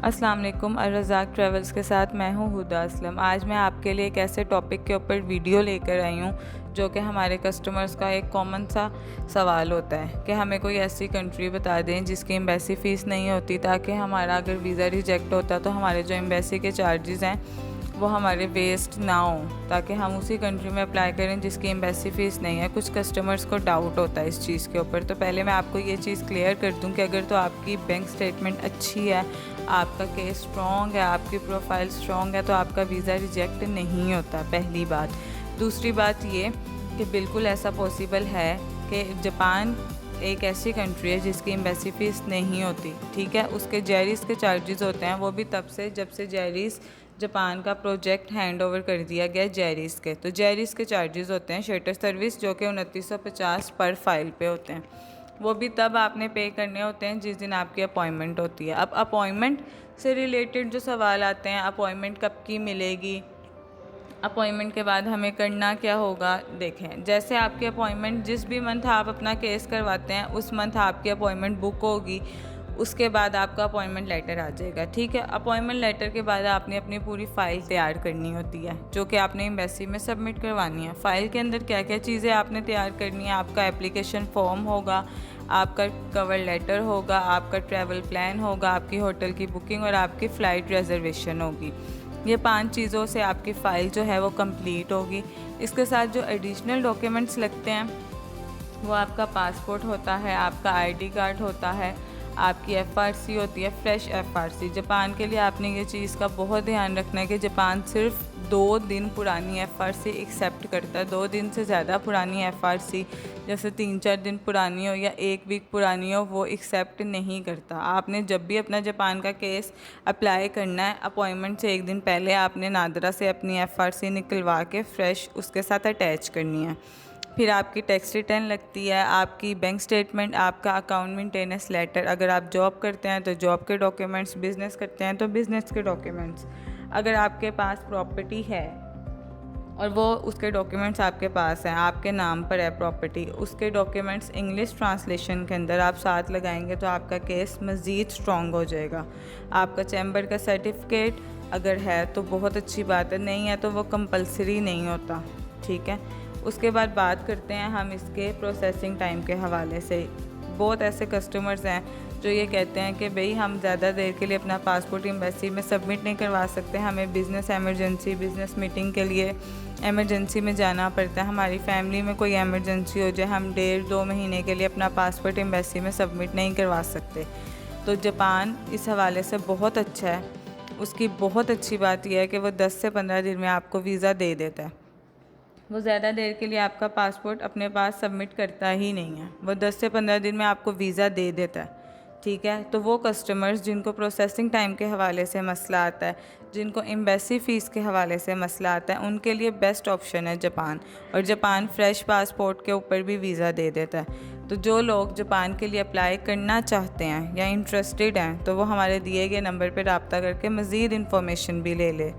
अस्सलाम वालेकुम। अर्रज़ाक ट्रैवल्स के साथ मैं हूँ हुदा असलम। आज मैं आपके लिए एक ऐसे टॉपिक के ऊपर वीडियो लेकर आई हूँ जो कि हमारे कस्टमर्स का एक कॉमन सा सवाल होता है कि हमें कोई ऐसी कंट्री बता दें जिसकी एम्बेसी फ़ीस नहीं होती, ताकि हमारा अगर वीज़ा रिजेक्ट होता तो हमारे जो एम्बेसी के चार्जेस हैं वो हमारे वेस्ट ना हो, ताकि हम उसी कंट्री में अप्लाई करें जिसकी एम्बेसी फ़ीस नहीं है। कुछ कस्टमर्स को डाउट होता है इस चीज़ के ऊपर। तो पहले मैं आपको ये चीज़ क्लियर कर दूं कि अगर तो आपकी बैंक स्टेटमेंट अच्छी है, आपका केस स्ट्रॉन्ग है, आपकी प्रोफाइल स्ट्रॉन्ग है, तो आपका वीज़ा रिजेक्ट नहीं होता, पहली बात। दूसरी बात ये कि बिल्कुल ऐसा पॉसिबल है कि जापान एक ऐसी कंट्री है जिसकी एम्बेसी फ़ीस नहीं होती, ठीक है। उसके जेरिस के चार्जेस होते हैं, वो भी तब से जब से जेरिस जापान का प्रोजेक्ट हैंड ओवर कर दिया गया जेरिस के। तो जेरिस के चार्जेस होते हैं शटल सर्विस, जो कि 2950 पर फाइल पे होते हैं। वो भी तब आपने पे करने होते हैं जिस दिन आपकी अपॉइंटमेंट होती है। अब अपॉइंटमेंट से रिलेटेड जो सवाल आते हैं, अपॉइंटमेंट कब की मिलेगी, अपॉइंटमेंट के बाद हमें करना क्या होगा। देखें, जैसे आपकी अपॉइंटमेंट जिस भी मंथ आप अपना केस करवाते हैं उस मंथ आपकी अपॉइंटमेंट बुक होगी, उसके बाद आपका अपॉइंटमेंट लेटर आ जाएगा, ठीक है। अपॉइंटमेंट लेटर के बाद आपने अपनी पूरी फ़ाइल तैयार करनी होती है जो कि आपने एम्बेसी में सबमिट करवानी है। फ़ाइल के अंदर क्या क्या चीज़ें आपने तैयार करनी है, आपका एप्लीकेशन फॉर्म होगा, आपका कवर लेटर होगा, आपका ट्रैवल प्लान होगा, आपकी होटल की बुकिंग और आपकी फ़्लाइट रिजर्वेशन होगी। ये 5 चीज़ों से आपकी फ़ाइल जो है वो कंप्लीट होगी। इसके साथ जो एडिशनल डॉक्यूमेंट्स लगते हैं वो आपका पासपोर्ट होता है, आपका आईडी कार्ड होता है, आपकी एफआरसी होती है, फ्रेश एफआरसी। जापान के लिए आपने ये चीज़ का बहुत ध्यान रखना है कि जापान सिर्फ 2 दिन पुरानी एफआरसी एक्सेप्ट करता है। 2 दिन से ज़्यादा पुरानी एफआरसी, जैसे 3-4 दिन पुरानी हो या 1 वीक पुरानी हो, वो एक्सेप्ट नहीं करता। आपने जब भी अपना जापान का केस अप्लाई करना है, अपॉइंटमेंट से 1 दिन पहले आपने नादरा से अपनी एफआरसी निकलवा के फ्रेश उसके साथ अटैच करनी है। फिर आपकी टैक्स रिटर्न लगती है, आपकी बैंक स्टेटमेंट, आपका अकाउंट मेंटेनेंस लेटर, अगर आप जॉब करते हैं तो जॉब के डॉक्यूमेंट्स, बिज़नेस करते हैं तो बिज़नेस के डॉक्यूमेंट्स, अगर आपके पास प्रॉपर्टी है और वो उसके डॉक्यूमेंट्स आपके पास हैं, आपके नाम पर है प्रॉपर्टी, उसके डॉक्यूमेंट्स इंग्लिश ट्रांसलेशन के अंदर आप साथ लगाएंगे तो आपका केस मज़ीद स्ट्रॉन्ग हो जाएगा। आपका चैम्बर का सर्टिफिकेट अगर है तो बहुत अच्छी बात है, नहीं है तो वो कंपलसरी नहीं होता, ठीक है। उसके बाद बात करते हैं हम इसके प्रोसेसिंग टाइम के हवाले से। बहुत ऐसे कस्टमर्स हैं जो ये कहते हैं कि भाई हम ज़्यादा देर के लिए अपना पासपोर्ट एम्बेसी में सबमिट नहीं करवा सकते, हमें बिज़नेस एमरजेंसी, बिज़नेस मीटिंग के लिए एमरजेंसी में जाना पड़ता है, हमारी फैमिली में कोई एमरजेंसी हो जाए, हम 1.5-2 महीने के लिए अपना पासपोर्ट एम्बेसी में सबमिट नहीं करवा सकते। तो जापान इस हवाले से बहुत अच्छा है। उसकी बहुत अच्छी बात यह है कि वो 10 से 15 दिन में आपको वीज़ा दे देता है। वो ज़्यादा देर के लिए आपका पासपोर्ट अपने पास सबमिट करता ही नहीं है, वो 10 से 15 दिन में आपको वीज़ा दे देता है, ठीक है। तो वो कस्टमर्स जिनको प्रोसेसिंग टाइम के हवाले से मसला आता है, जिनको एम्बेसी फ़ीस के हवाले से मसला आता है, उनके लिए बेस्ट ऑप्शन है जापान। और जापान फ्रेश पासपोर्ट के ऊपर भी वीज़ा दे देता है। तो जो लोग जापान के लिए अप्लाई करना चाहते हैं या इंटरेस्टेड हैं तो वो हमारे दिए गए नंबर पर रब्ता करके मज़ीद इन्फॉर्मेशन भी ले लें,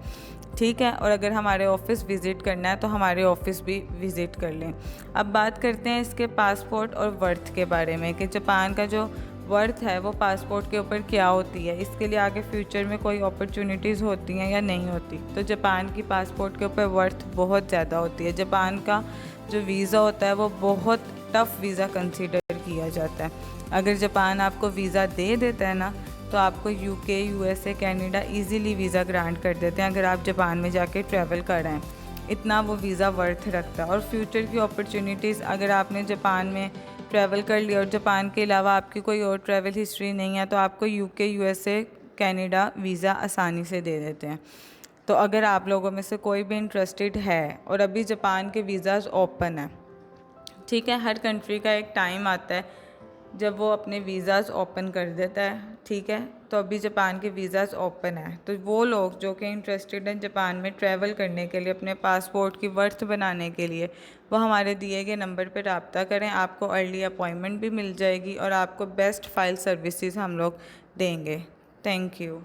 ठीक है। और अगर हमारे ऑफ़िस विज़िट करना है तो हमारे ऑफ़िस भी विज़िट कर लें। अब बात करते हैं इसके पासपोर्ट और वर्थ के बारे में कि जापान का जो वर्थ है वो पासपोर्ट के ऊपर क्या होती है, इसके लिए आगे फ्यूचर में कोई अपॉर्चुनिटीज़ होती हैं या नहीं होती। तो जापान की पासपोर्ट के ऊपर वर्थ बहुत ज़्यादा होती है। जापान का जो वीज़ा होता है वो बहुत टफ़ वीज़ा कंसिडर किया जाता है। अगर जापान आपको वीज़ा दे देता है ना तो आपको UK, USA, Canada easily visa grant कर देते हैं अगर आप जापान में जाके ट्रैवल कर रहे हैं। इतना वो वीज़ा वर्थ रखता है। और फ्यूचर की अपॉर्चुनिटीज़, अगर आपने जापान में ट्रैवल कर लिया और जापान के अलावा आपकी कोई और ट्रैवल हिस्ट्री नहीं है तो आपको यूके, यूएसए, कनाडा वीज़ा आसानी से दे देते हैं। तो अगर आप लोगों में से कोई भी इंटरेस्टेड है और अभी जापान के वीज़ाज़ ओपन है, ठीक है, हर कंट्री का एक टाइम आता है जब वो अपने वीज़ाज़ ओपन कर देता है, ठीक है। तो अभी जापान के वीज़ाज़ ओपन है, तो वो लोग जो कि इंटरेस्टेड हैं जापान में ट्रैवल करने के लिए, अपने पासपोर्ट की वर्थ बनाने के लिए, वो हमारे दिए गए नंबर पर रब्ता करें। आपको अर्ली अपॉइंटमेंट भी मिल जाएगी और आपको बेस्ट फाइल सर्विसेज हम लोग देंगे। Thank you.